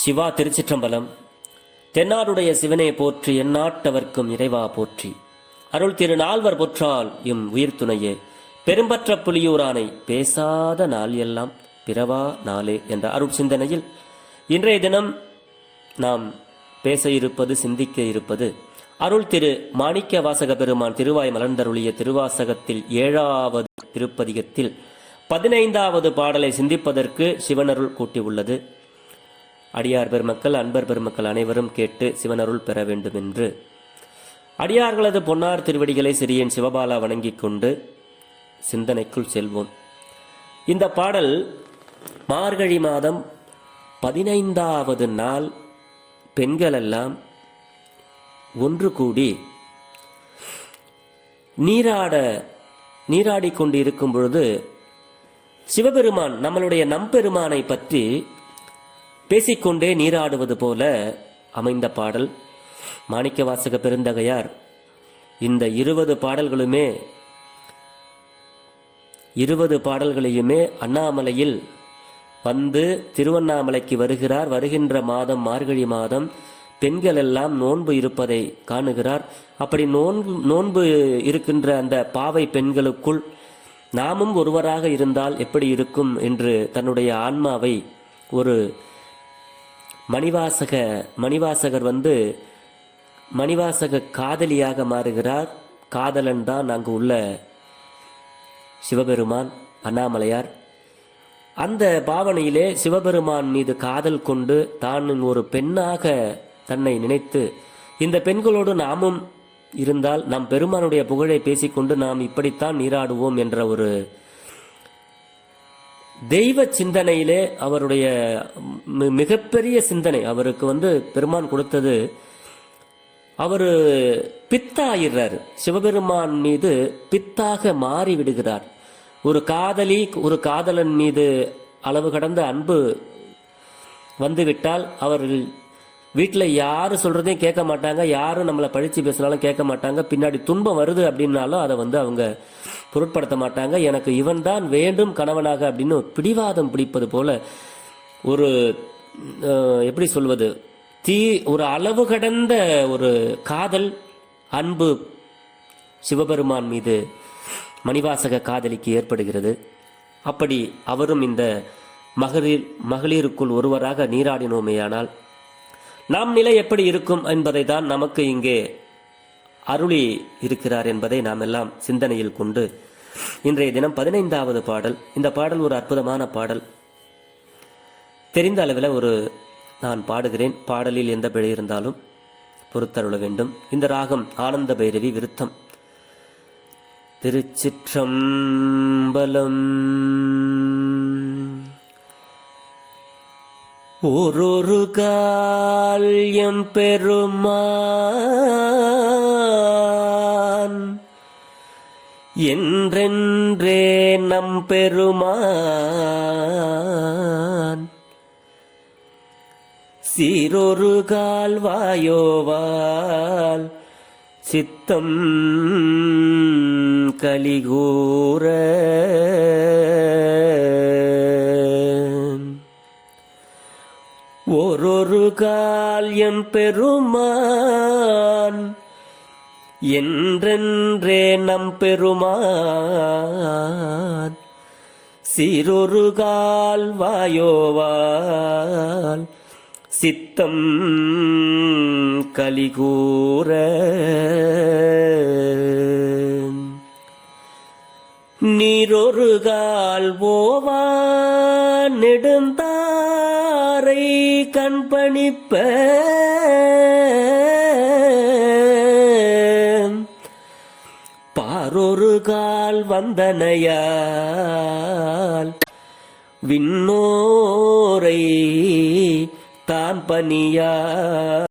சிவா திருச்சிற்றம்பலம். தென்னாடுடைய சிவனே போற்றி, எந்நாட்டவர்க்கும் இறைவா போற்றி. அருள் திரு நால்வர் பொற்றால் எம் உயிர் துணையே, பெரும்பற்ற புலியூரானை பேசாத நாள் எல்லாம் பிறவா நாளே என்ற அருள் சிந்தனையில் இன்றைய தினம் நாம் பேச இருப்பது, சிந்திக்க இருப்பது அருள் திரு மாணிக்க வாசக பெருமான் திருவாய் மலர்ந்தருளிய திருவாசகத்தில் 7வது திருப்பதிகத்தில் 15வது பாடலை சிந்திப்பதற்கு சிவனருள் கூட்டியுள்ளது. அடியார் பெருமக்கள், அன்பர் பெருமக்கள் அனைவரும் கேட்டு சிவனருள் பெற வேண்டும் என்று அடியார்களது பொன்னார் திருவடிகளை சிறியன் சிவபாலா வணங்கிக் கொண்டு சிந்தனைக்குள் செல்வோம். இந்த பாடல் மார்கழி மாதம் 15வது நாள் பெண்களெல்லாம் ஒன்று கூடி நீராடி கொண்டு இருக்கும் பொழுது சிவபெருமான், நம்மளுடைய நம்பெருமானை பற்றி பேசிக்கொண்டே நீராடுவது போல அமைந்த பாடல். மாணிக்க வாசக பெருந்தகையார் இந்த 20 பாடல்களையுமே அண்ணாமலையில் வந்து திருவண்ணாமலைக்கு வருகிறார். வருகின்ற மாதம் மார்கழி மாதம். பெண்கள் எல்லாம் நோன்பு இருப்பதை காணுகிறார். அப்படி நோன்பு இருக்கின்ற அந்த பாவை பெண்களுக்குள் நாமும் ஒருவராக இருந்தால் எப்படி இருக்கும் என்று தன்னுடைய ஆன்மாவை ஒரு மணிவாசகர் வந்து மணிவாசக காதலியாக மாறுகிறார். காதலன் தான் அங்கு உள்ள சிவபெருமான் அண்ணாமலையார். அந்த பாவனையிலே சிவபெருமான் மீது காதல் கொண்டு தான் ஒரு பெண்ணாக தன்னை நினைத்து, இந்த பெண்களோடு நாமும் இருந்தால் நம் பெருமானுடைய புகழை பேசிக்கொண்டு நாம் இப்படித்தான் நீராடுவோம் என்ற ஒரு தெய்வ சிந்தனையிலே அவருடைய மிகப்பெரிய சிந்தனை அவருக்கு வந்து பெருமான் கொடுத்தது. அவர் பித்தாயிடுறார், சிவபெருமான் மீது பித்தாக மாறி விடுகிறார். ஒரு காதலன் மீது அளவு கடந்த அன்பு வந்துவிட்டால் அவர்கள் வீட்டில் யாரும் சொல்றதையும் கேட்க மாட்டாங்க, யாரும் நம்மளை பழிச்சு பேசினாலும் கேட்க மாட்டாங்க. பின்னாடி துன்பம் வருது அப்படின்னாலும் அதை வந்து அவங்க பொருட்படுத்த மாட்டாங்க. எனக்கு இவன் தான் வேண்டும் கணவனாக அப்படின்னு பிடிவாதம் பிடிப்பது போல ஒரு எப்படி சொல்வது, ஒரு அளவு கடந்த ஒரு காதல் அன்பு சிவபெருமான் மீது மணிவாசக காதலிக்கு ஏற்படுகிறது. அப்படி அவரும் இந்த மகளிருக்குள் ஒருவராக நீராடினோமேயானால் நாம் நிலை எப்படி இருக்கும் என்பதை தான் நமக்கு இங்கே அருளி இருக்கிறார் என்பதை நாம் எல்லாம் சிந்தனையில் கொண்டு இன்றைய தினம் 15வது பாடல். இந்த பாடல் ஒரு அற்புதமான பாடல். தெரிந்த அளவில் நான் பாடுகிறேன். பாடலில் எந்த பிழை இருந்தாலும் பொறுத்தருள வேண்டும். இந்த ராகம் ஆனந்த பைரவி விருத்தம். திருச்சிற்றம்பலம். ஒரு கால்யம் பெருமான் என்றென்றே நம் பெருமான் சீரொரு கால் வாயோவால் சித்தம் கலிகூர ஒரு கால் எம் பெருமான் என்றென்றே நம் பெருமான் சீரொரு கால் வாயோவால் சித்தம் கலிகூர நீரொரு கால் ஓவா நெடுந்தாரை கண்பணிப்ப பாரொரு கால் வந்தனையால் விண்ணோரை தான் பணியால்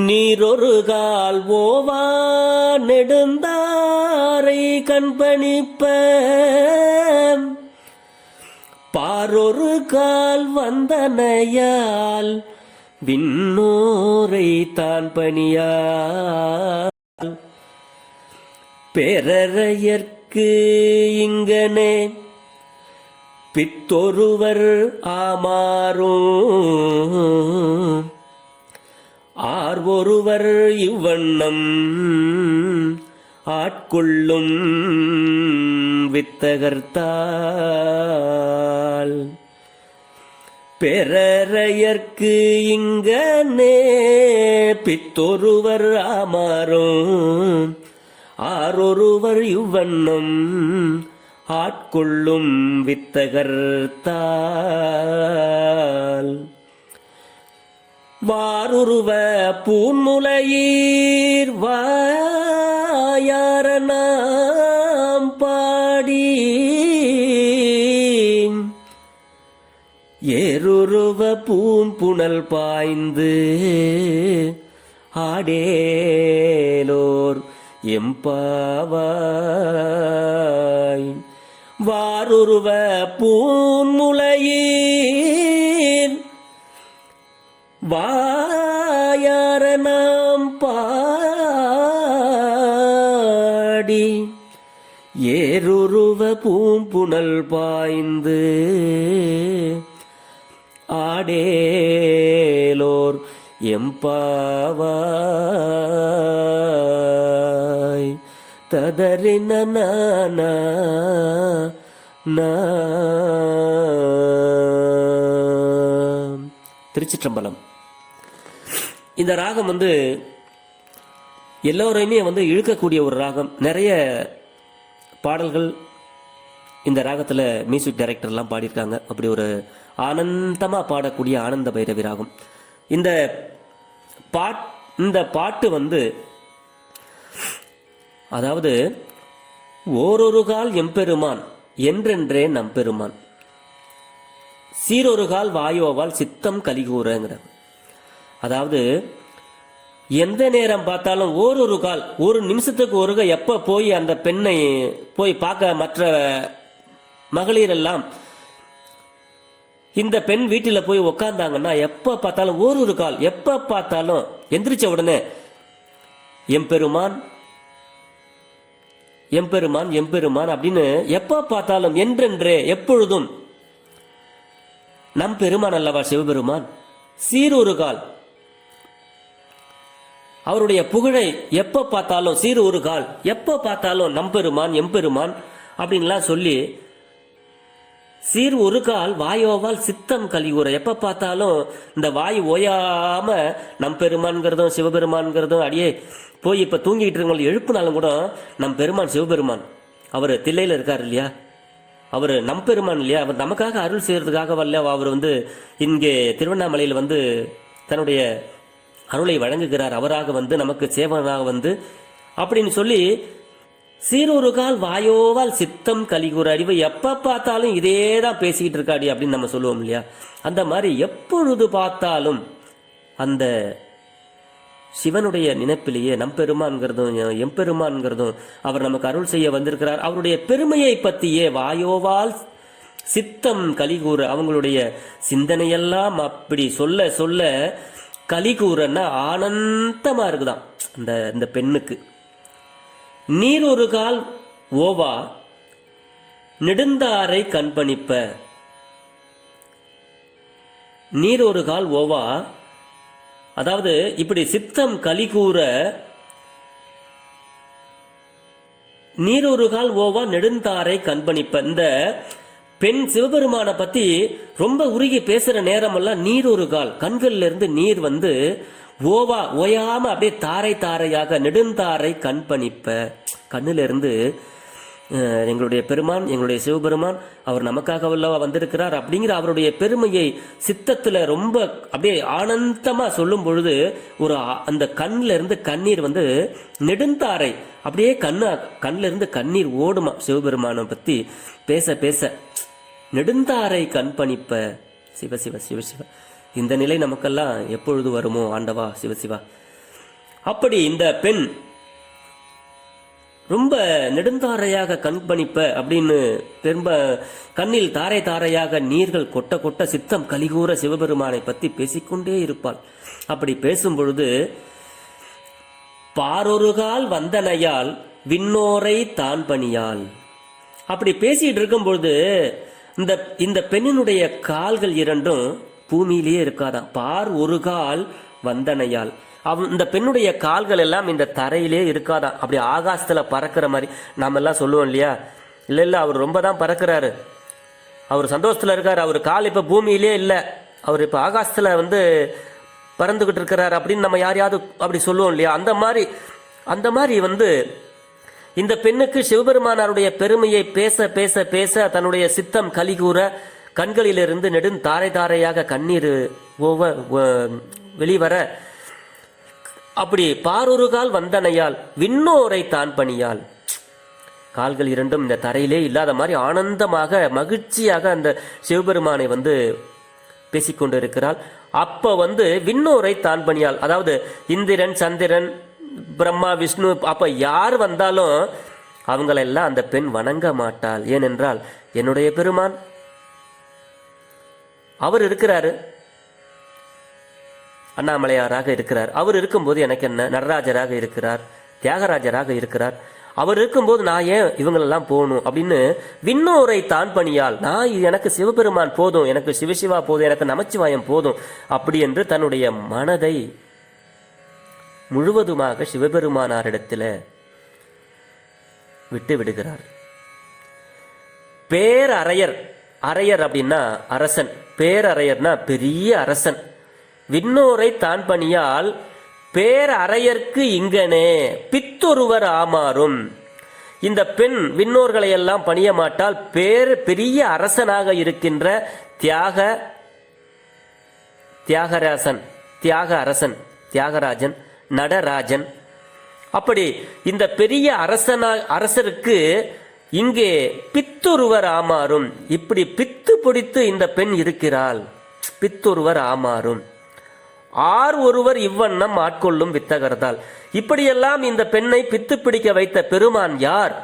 நீரொரு கால் ஓவா நெடுந்தாரை கண்பணிப்ப பாரொரு கால் வந்தனையால் விண்ணோரை தான் பணியால் பேரறையற்கு இங்கனே பித்தொருவர் ஆமாறும் ஆர்வொருவர் இவ்வண்ணம் ஆட்கொள்ளும் வித்தகர்த்தால் பெறரையர்க்கு இங்கனே பித்தொருவர் ஆமாறும் ஆரொருவர் இவ்வண்ணம் ஆட்கொள்ளும் வித்தகர்த்தால் வாருருவ பூன்முலையீர் வாயாரனாம் பாடி ஏருருவ பூம்புணல் பாய்ந்து ஆடேலோர் எம்பாவாய் வாருருவ பூன்முலையீர் வாயாரனாம் பாடி ஏருருவ பூம்புணல் பாய்ந்து ஆடேலோர் எம்பாவாய் ததறின திருச்சிற்றம்பலம். இந்த ராகம் எல்லோரையுமே இழுக்கக்கூடிய ஒரு ராகம். நிறைய பாடல்கள் இந்த ராகத்தில் மியூசிக் டைரக்டர்லாம் பாடியிருக்காங்க. அப்படி ஒரு ஆனந்தமாக பாடக்கூடிய ஆனந்த பைரவி ராகம். இந்த பாட்டு அதாவது ஓரொரு கால் எம்பெருமான் என்றென்றே நம்பெருமான் சீரொரு கால் வாயோவால் சித்தம் கலிகூறங்கிறார். அதாவது எந்த நேரம் பார்த்தாலும் ஓரொரு கால், ஒரு நிமிஷத்துக்கு ஒருக எப்ப போய் அந்த பெண்ணை போய் பார்க்க மற்ற மகளிர் எல்லாம் இந்த பெண் வீட்டில் போய் உக்காந்தாங்கன்னா எப்ப பார்த்தாலும் ஓரொரு கால், எப்ப பார்த்தாலும் எந்திரிச்ச உடனே எம்பெருமான் எம்பெருமான் எம்பெருமான் அப்படின்னு எப்ப பார்த்தாலும் என்றென்றே எப்பொழுதும் நம் பெருமான் அல்லவா சிவபெருமான். சீரொரு கால் அவருடைய புகழை எப்ப பார்த்தாலும், சீரொரு கால் எப்ப பார்த்தாலும் நம்பெருமான் எம்பெருமான் அப்படின்லாம் சொல்லி, சீர் ஒரு கால் வாயோவால் சித்தம் கலிகூற, எப்ப பார்த்தாலும் இந்த வாய் ஓயாம நம் பெருமான்கிறதும் சிவபெருமான்கிறதும் அடியே போய் இப்ப தூங்கிட்டு இருக்கவங்களை எழுப்புனாலும் கூட நம் பெருமான் சிவபெருமான் அவர் தில்லையில இருக்காரு இல்லையா, அவர் நம் பெருமான் இல்லையா, அவர் நமக்காக அருள் செய்யறதுக்காக வரல, அவர் இங்கே திருவண்ணாமலையில் தன்னுடைய அருளை வழங்குகிறார். அவராக நமக்கு சேவனாக அப்படின்னு சொல்லி சீரொரு கால் வாயோவால் சித்தம் கலிகூற அறிவு எப்ப பார்த்தாலும் இதே தான் பேசிக்கிட்டு இருக்காடி அப்படின்னு நம்ம சொல்லுவோம் இல்லையா. அந்த மாதிரி எப்பொழுது பார்த்தாலும் அந்த சிவனுடைய நினைப்பிலேயே நம்பெருமான்கிறதும் எம்பெருமான்கிறதும் அவர் நமக்கு அருள் செய்ய வந்திருக்கிறார். அவருடைய பெருமையை பற்றியே வாயோவால் சித்தம் கலிகூற, அவங்களுடைய சிந்தனையெல்லாம் அப்படி சொல்ல சொல்ல கலிகூறன்னா ஆனந்தமா இருக்குதான் இந்த பெண்ணுக்கு. நீர் ஒரு கால் ஓவா நெடுந்தாரை கண்பணிப்ப, நீர் ஒரு கால் ஓவா, அதாவது இப்படி சித்தம் கலிகூற நீர் ஒரு கால் ஓவா நெடுந்தாரை கண்பணிப்ப. இந்த பெண் சிவபெருமான பத்தி ரொம்ப உருகி பேசுற நேரமெல்லாம் நீர் ஒரு கால், கண்கள்ல இருந்து நீர் ஓவா ஓயாம அப்படியே தாரை தாரையாக நெடுந்தாரை கண்பணிப்ப. கண்ணுல இருந்து எங்களுடைய பெருமான், எங்களுடைய சிவபெருமான் அவர் நமக்காக வந்திருக்கிறார் அப்படிங்கிற அவருடைய பெருமையை சித்தத்துல ரொம்ப அப்படியே ஆனந்தமா சொல்லும் பொழுது ஒரு அந்த கண்ணுல இருந்து கண்ணீர் நெடுந்தாரை அப்படியே கண்ணுல இருந்து கண்ணீர் ஓடுமா. சிவபெருமானை பத்தி பேச பேச நெடுந்தாரை கண்பணிப்ப. சிவ சிவ சிவ சிவ. இந்த நிலை நமக்கெல்லாம் எப்பொழுது வருமோ ஆண்டவா சிவசிவா. அப்படி இந்த பெண் ரொம்ப நெடுந்தாரையாக கண்பணிப்ப அப்படின்னு பெரும்ப கண்ணில் தாரை தாரையாக நீர்கள் கொட்ட கொட்ட சித்தம் கலிகூற சிவபெருமானை பத்தி பேசிக்கொண்டே இருப்பாள். அப்படி பேசும் பொழுது பாரொருகால் வந்தனையால் விண்ணோரை தான் பணியால், அப்படி பேசிட்டு இருக்கும் பொழுது இந்த இந்த பெண்ணினுடைய கால்கள் இரண்டும் பூமியிலேயே இருக்காதான். பார் ஒரு கால் வந்தனையால். இந்த பெண்ணுடைய கால்கள் எல்லாம் இந்த தரையிலே இருக்காதான். அப்படி ஆகாசத்துல பறக்கிற மாதிரி நாம எல்லாம் சொல்லுவோம் இல்லையா? இல்ல அவர் ரொம்ப தான் பறக்கிறாரு, அவர் சந்தோஷத்துல இருக்காரு, அவர் கால் இப்ப பூமியிலே இல்லை, அவர் இப்ப ஆகாசத்துல பறந்துகிட்டு இருக்கிறார் அப்படின்னு நம்ம யாரையாவது அப்படி சொல்லுவோம் இல்லையா? அந்த மாதிரி இந்த பெண்ணுக்கு சிவபெருமானாருடைய பெருமையை பேச பேச பேச தன்னுடைய சித்தம் கலிகூற கண்களிலிருந்து நெடும் தாரை தாரையாக கண்ணீர் வெளிவர, அப்படி பாரொரு கால் வந்தனையால் விண்ணோரை தான் பணியால், கால்கள் இரண்டும் இந்த தரையிலே இல்லாத மாதிரி ஆனந்தமாக மகிழ்ச்சியாக அந்த சிவபெருமானை பேசிக்கொண்டு இருக்கிறாள். அப்ப விண்ணோரை தான் பணியால், அதாவது இந்திரன் சந்திரன் பிரம்மா விஷ்ணு அப்ப யார் வந்தாலும் அவங்களெல்லாம் அந்த பெண் வணங்க மாட்டாள். ஏனென்றால் என்னுடைய பெருமான் அவர் இருக்கிறாரு, அண்ணாமலையாராக இருக்கிறார், அவர் இருக்கும்போது எனக்கு என்ன, நடராஜராக இருக்கிறார், தியாகராஜராக இருக்கிறார், அவர் இருக்கும்போது நான் ஏன் இவங்களெல்லாம் போகணும் அப்படின்னு விண்ணோரை தான் பணியால், நான் எனக்கு சிவபெருமான் போதும், எனக்கு சிவசிவா போதும், எனக்கு நமச்சிவாயம் போதும் அப்படி என்று தன்னுடைய மனதை முழுவதுமாக சிவபெருமானாரிடத்தில் விட்டு விடுகிறார். பேரறையர், அறையர் அப்படின்னா அரசன், பேரறையர்னா பெரிய அரசன். விண்ணோரை தான் பணியால் பேரறையர்க்கு இங்கனே பித்தொருவர் ஆமாறும். இந்த பெண் விண்ணோர்களை எல்லாம் பணிய மாட்டால் பெரிய அரசனாக இருக்கின்ற தியாகராஜன் நடராஜன், அப்படி இந்த பெரிய அரசருக்கு இங்கே பித்தொருவர் ஆமாறும். இப்படி பித்து பிடித்து இந்த பெண் இருக்கிறாள். பித்தொருவர் ஆமாறும் ஆர் ஒருவர் இவ்வண்ணம் ஆட்கொள்ளும் வித்தகர்தால். இப்படியெல்லாம் இந்த பெண்ணை பித்து பிடிக்க வைத்த பெருமான் யார்?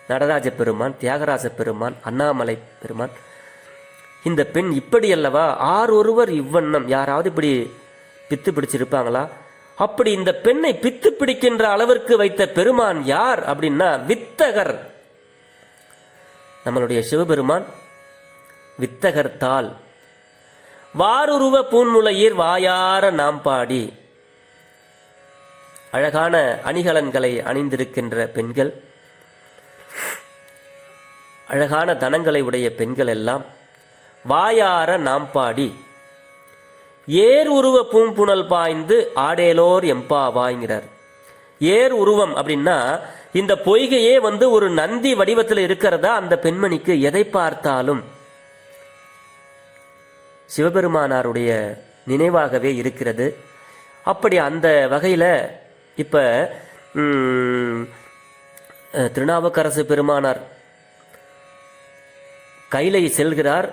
நடராஜ பெருமான், தியாகராஜ பெருமான், அண்ணாமலை பெருமான். இந்த பெண் இப்படி அல்லவா, ஆர் ஒருவர் இவ்வண்ணம், யாராவது இப்படி பித்து பிடிச்சிருப்பாங்களா? அப்படி இந்த பெண்ணை பித்து பிடிக்கின்ற அளவிற்கு வைத்த பெருமான் யார் அப்படின்னா வித்தகர், நம்மளுடைய சிவபெருமான் வித்தகர் தாள். வாருருவ பூன்முலையீர் வாயார நாம் பாடி. அழகான அணிகலன்களை அணிந்திருக்கின்ற பெண்கள், அழகான தனங்களை உடைய பெண்கள் எல்லாம் வாயார நாம் பாடி ஏர் உருவ பூம்புணல் பாய்ந்து ஆடேலோர் எம்பாவாய்ங்கிறார். ஏர் உருவம் அப்படின்னா இந்த பொய்கையே ஒரு நந்தி வடிவத்தில் இருக்கிறதா அந்த பெண்மணிக்கு எதை பார்த்தாலும் சிவபெருமானாருடைய நினைவாகவே இருக்கிறது. அப்படி அந்த வகையில் இப்ப திருநாவுக்கரசு பெருமானார் கைலை செல்கிறார்,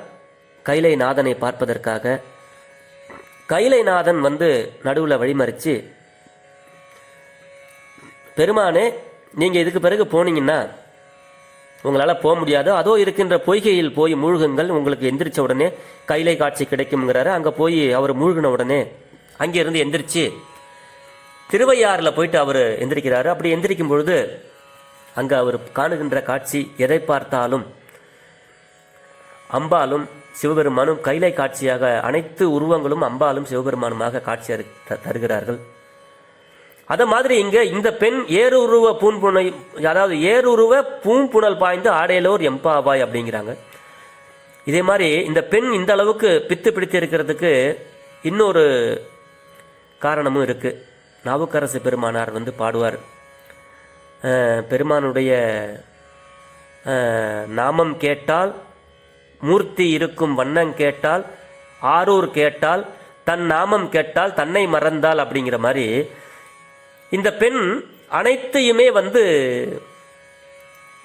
கைலை நாதனை பார்ப்பதற்காக. கைலைநாதன் நடுவில் வழிமறிச்சு, பெருமானே நீங்க இதுக்கு பிறகு போனீங்கன்னா உங்களால் போக முடியாது, அதோ இருக்கின்ற பொய்கையில் போய் மூழ்குங்கள், உங்களுக்கு எந்திரிச்ச உடனே கைலை காட்சி கிடைக்கும்ங்கிறாரு. அங்கே போய் அவர் மூழ்கின உடனே அங்கிருந்து எந்திரிச்சு திருவையாறில் போயிட்டு அவர் எந்திரிக்கிறாரு. அப்படி எந்திரிக்கும் பொழுது அங்கே அவர் காணுகின்ற காட்சி எதை பார்த்தாலும் அம்பாலும் சிவபெருமானும் கைலை காட்சியாக, அனைத்து உருவங்களும் அம்பாலும் சிவபெருமானுமாக காட்சி தருகிறார்கள். அத மாதிரி இங்க இந்த பெண் ஏறுருவ பூன்புணை, அதாவது ஏறுருவ பூம்புணல் பாய்ந்து ஆடையிலோர் எம்பாவாய் அப்படிங்கிறாங்க. இதே மாதிரி இந்த பெண் இந்த அளவுக்கு பித்து பிடித்து இருக்கிறதுக்கு இன்னொரு காரணமும் இருக்கு. நாவுக்கரசு பெருமானார் பாடுவார், பெருமானுடைய நாமம் கேட்டால், மூர்த்தி இருக்கும் வண்ணம் கேட்டால், ஆரூர் கேட்டால், தன் நாமம் கேட்டால் தன்னை மறந்தால் அப்படிங்கிற மாதிரி இந்த பெண் அனைத்தையுமே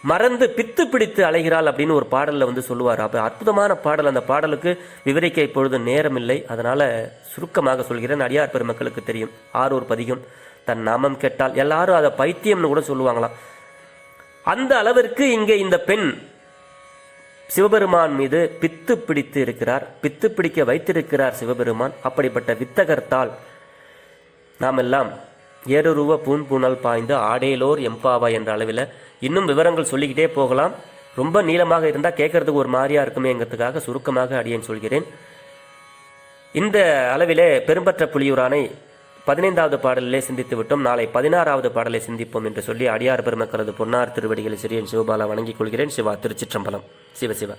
மறந்து பித்து பிடித்து அலைகிறாள் அப்படின்னு ஒரு பாடல்ல சொல்லுவார். அப்ப அற்புதமான பாடல். அந்த பாடலுக்கு விவரிக்க இப்பொழுது நேரம் இல்லை, அதனால சுருக்கமாக சொல்கிறேன். அடியார் பெருமக்களுக்கு தெரியும். ஆரூர் பதிகம், தன் நாமம் கேட்டால், எல்லாரும் அதை பைத்தியம்னு கூட சொல்லுவாங்களாம். அந்த அளவிற்கு இங்கே இந்த பெண் சிவபெருமான் மீது பித்து பிடித்து இருக்கிறார், பித்து பிடிக்க வைத்திருக்கிறார் சிவபெருமான். அப்படிப்பட்ட வித்தகர்த்தால் நாம் எல்லாம் ஏறுருவ பூன்புணல் பாய்ந்து ஆடேலோர் எம்பாவா என்ற அளவில் இன்னும் விவரங்கள் சொல்லிக்கிட்டே போகலாம். ரொம்ப நீளமாக இருந்தால் கேட்கறதுக்கு ஒரு மாதிரியா இருக்குமேங்கிறதுக்காக சுருக்கமாக அடியேன் சொல்கிறேன். இந்த அளவிலே பெரும்பற்ற புலியூரானை 15வது பாடலிலே சிந்தித்து விட்டோம். நாளை 16வது பாடலை சிந்திப்போம் என்று சொல்லி அடியார் பெருமக்களது பொன்னார் திருவடிகளை சிறியன் சிவபாலா வணங்கிக் கொள்கிறேன். சிவா. திருச்சிற்றம்பலம். சிவசிவா.